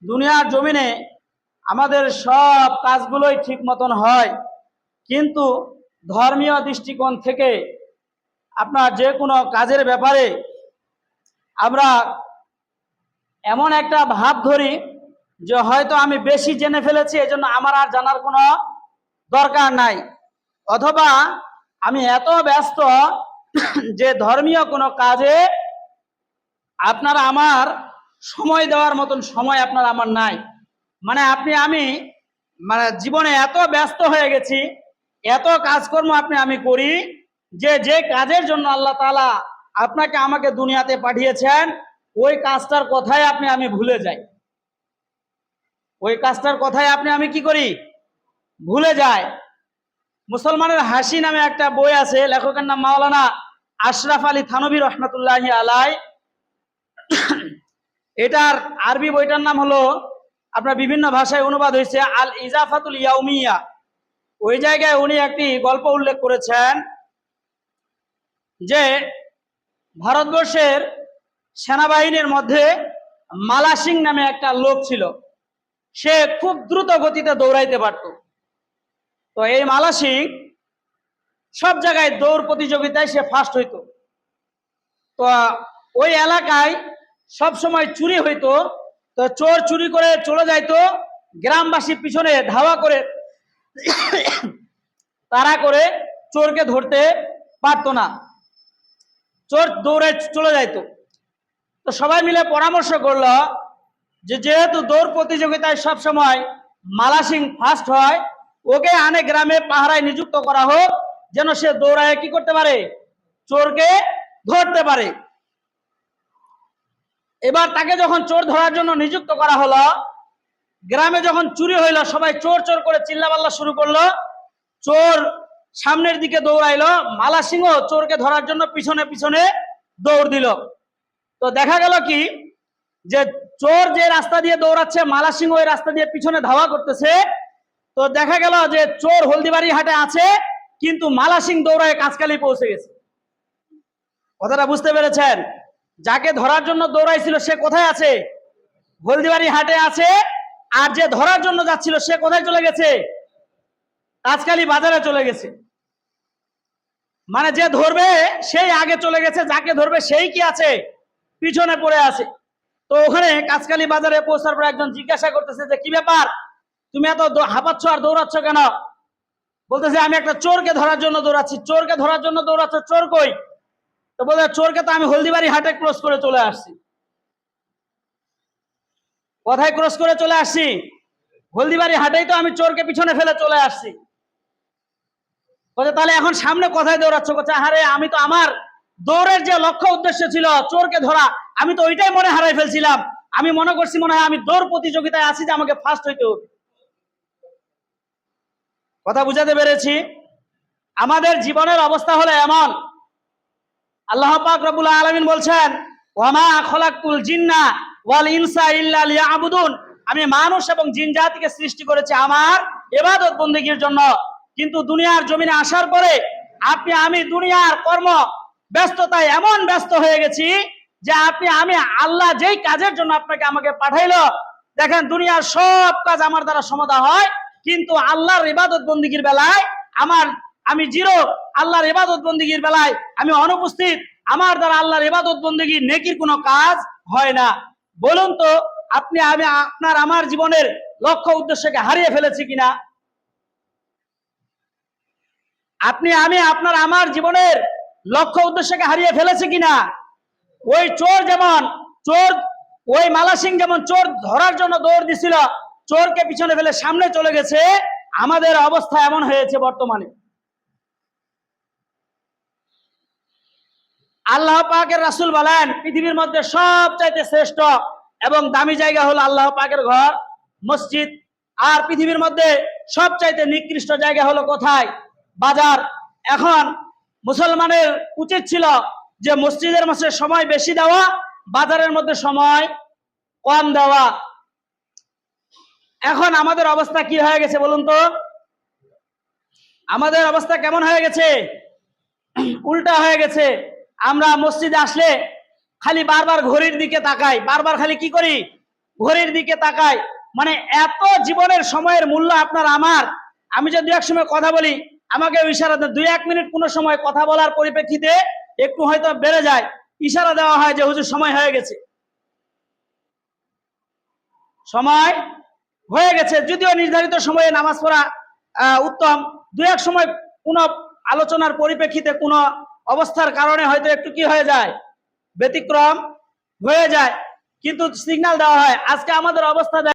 দুনিয়ার জমিনে আমাদের সব কাজগুলোই ঠিক মতন হয়, কিন্তু ধর্মীয় দৃষ্টিকোণ থেকে আপনার যে কোনো কাজের ব্যাপারে আমরা এমন একটা ভাব ধরি যে হয়তো আমি বেশি জেনে ফেলেছি, এজন্য আমার আর জানার কোনো দরকার নাই, অথবা আমি এত ব্যস্ত যে ধর্মীয় কোনো কাজে আপনার আমার সময় দেওয়ার মতন সময় আপনার আমার নাই। মানে আমি মানে জীবনে এত ব্যস্ত হয়ে গেছি, এত কাজকর্ম আমি করি যে যে কাজের জন্য আল্লাহ তাআলা আপনাকে আমাকে দুনিয়াতে পাঠিয়েছেন ওই কাজটার কথাই আমি ভুলে যাই। ওই কাজটার কথাই আমি কি করি, ভুলে যাই। মুসলমানের হাসি নামে একটা বই আছে, লেখকের নাম মাওলানা আশরাফ আলী থানভী রহমতুল্লাহি আলাই। এটার আরবি বইটার নাম হলো, আপনার বিভিন্ন ভাষায় অনুবাদ হয়েছে, আল ইজাফাতুল ইয়াউমিয়া। ওই জায়গায় উনি একটি গল্প উল্লেখ করেছেন যে ভারতবর্ষের সেনাবাহিনীর মধ্যে মালা সিং নামে একটা লোক ছিল। সে খুব দ্রুত গতিতে দৌড়াইতে পারত। তো এই মালা সিং সব জায়গায় দৌড় প্রতিযোগিতায় সে ফার্স্ট হইতো। তো ওই এলাকায় সব সময় চুরি হইতো। তো চোর চুরি করে চলে যাইতো, গ্রামবাসী পিছনে ধাওয়া করে তাড়া করে চোরকে ধরতে পারতো না, চোর দৌড়ে চলে যাইতো। তো সবাই মিলে পরামর্শ করলো যে যেহেতু দৌড় প্রতিযোগিতায় সব সময় মালা সিং ফার্স্ট হয়, ওকে আনে গ্রামে পাহারায় নিযুক্ত করা হোক, যেন সে দৌড়ায় কি করতে পারে, চোরকে ধরতে পারে। এবার তাকে যখন চোর ধরার জন্য নিযুক্ত করা হলো, গ্রামে যখন চুরি হইলো সবাই চোর চোর করে চিল্লাপাল্লা শুরু করলো। চোর সামনের দিকে দৌড়াইলো, মালা সিংহ চোরকে ধরার জন্য পিছনে পিছনে দৌড় দিল। তো দেখা গেল কি, যে চোর যে রাস্তা দিয়ে দৌড়াচ্ছে মালা সিংহ ওই রাস্তা দিয়ে পিছনে ধাওয়া করতেছে। তো দেখা গেল যে চোর হলদিবাড়ি হাটে আছে, কিন্তু মালা সিং দৌড়ায় কাঁচকালি পৌঁছে গেছে। কথাটা বুঝতে পেরেছেন? যাকে ধরার জন্য দৌড়াইছিল সে কোথায় আছে, হলদিবাড়ি হাটে আছে। আর যে ধরার জন্য যাচ্ছিল সে কোথায় চলে গেছে, কাঁচকালি বাজারে চলে গেছে। মানে যে ধরবে সেই আগে চলে গেছে, যাকে ধরবে সেই কি আছে, পিছনে পড়ে আছে। তো ওখানে কাঁচকালি বাজারে পৌঁছার পর একজন জিজ্ঞাসা করতেছে যে কি ব্যাপার, তুমি এত হাঁপাচ্ছ আর দৌড়াচ্ছ কেন? বলতেছে আমি একটা চোরকে ধরার জন্য দৌড়াচ্ছি। চোরকে ধরার জন্য দৌড়াচ্ছ, চোর কই? তো বলে চোরকে তো আমি হলদিবাড়ি হাটে ক্রস করে চলে আসছি। কোথায় ক্রস করে চলে আসছি? হলদিবাড়ি হাটেই তো আমি চোরকে পিছনে ফেলে চলে আসছি। বলে তাহলে এখন সামনে কোথায় দৌড়াচ্ছ? বলছে আরে আমি তো আমার দৌড়ের যে লক্ষ্য উদ্দেশ্য ছিল চোরকে ধরা, আমি তো ওইটাই মনে হারাই ফেলছিলাম। আমি মনে করছি মনে হয় আমি দৌড় প্রতিযোগিতায় আছি যে আমাকে ফার্স্ট হইতে হবে। কথা বুঝাতে পেরেছি? আমাদের জীবনের অবস্থা হলো এমন। আল্লাহ পাক রব্বুল আলামিন বলছেন ওয়ামা খলাকতুল জিন্না ওয়াল ইনসা ইল্লা লিয়াবুদুন, আমি মানুষ এবং জিন জাতিকে সৃষ্টি করেছি আমার ইবাদত বندگির জন্য। কিন্তু দুনিয়ার জমিনে আসার পরে আমি দুনিয়ার কর্ম ব্যস্ততায় এমন ব্যস্ত হয়ে গেছি যে আমি আল্লাহ যেই কাজের জন্য আমাকে পাঠাইলো, দেখেন দুনিয়ার সব কাজ আমার দ্বারা সমাধা হয়, কিন্তু আল্লাহর ইবাদত বندگির বেলায় আমি জিরো। আল্লাহর ইবাদত বندگির বেলায় আমি অনুপস্থিত। আমার দ্বারা আল্লাহর ইবাদত বندگির নেকির কোনো কাজ হয় না। বলুন তো আমি আমার জীবনের লক্ষ্য উদ্দেশ্যকে হারিয়ে ফেলেছি কিনা? আমার জীবনের লক্ষ্য উদ্দেশ্যকে হারিয়ে ফেলেছি কিনা? ওই ওই মালা সিং যেমন চোর ধরার জন্য দৌড় দিছিল, চোরকে পিছনে ফেলে সামনে চলে গেছে, আমাদের অবস্থা এমন হয়েছে বর্তমানে। আল্লাহ পাকের রাসূল বলেন পৃথিবীর মধ্যে সবচাইতে শ্রেষ্ঠ এবং দামি জায়গা হলো আল্লাহ পাকের ঘর, মসজিদ। আর পৃথিবীর মধ্যে সবচাইতে নিকৃষ্ট জায়গা হলো কোথায়? বাজার। এখন মুসলমানের উচিত ছিল যে মসজিদের মধ্যে সময় বেশি দেওয়া, বাজারের মধ্যে সময় কম দেওয়া। এখন আমাদের অবস্থা কি হয়ে গেছে বলুন তো? আমাদের অবস্থা কেমন হয়ে গেছে? উল্টা হয়ে গেছে। আমরা মসজিদে আসলে খালি বারবার ঘড়ির দিকে তাকাই, বারবার খালি কি করি, ঘড়ির দিকে তাকায়, মানে এত জীবনের সময়ের মূল্য আপনার আমার। আমি যদি এক সময় কথা বলি, আমাকে ইশারা দেন, 2-1 মিনিট কোনো সময় কথা বলার পরিপ্রেক্ষিতে একটু হয়তো বেড়ে যায়, ইশারা দেওয়া হয় যে হুজুর সময় হয়ে গেছে, সময় হয়ে গেছে। যদিও নির্ধারিত সময়ে নামাজ পড়া উত্তম, 2-1 সময় কোনো আলোচনার পরিপ্রেক্ষিতে কোনো অবস্থার কারণে হয়তো একটু কি হয়ে যায়, ব্যতিক্রম হয়ে যায়, কিন্তু সিগন্যাল দেওয়া হয়। আজকে আমাদের অবস্থা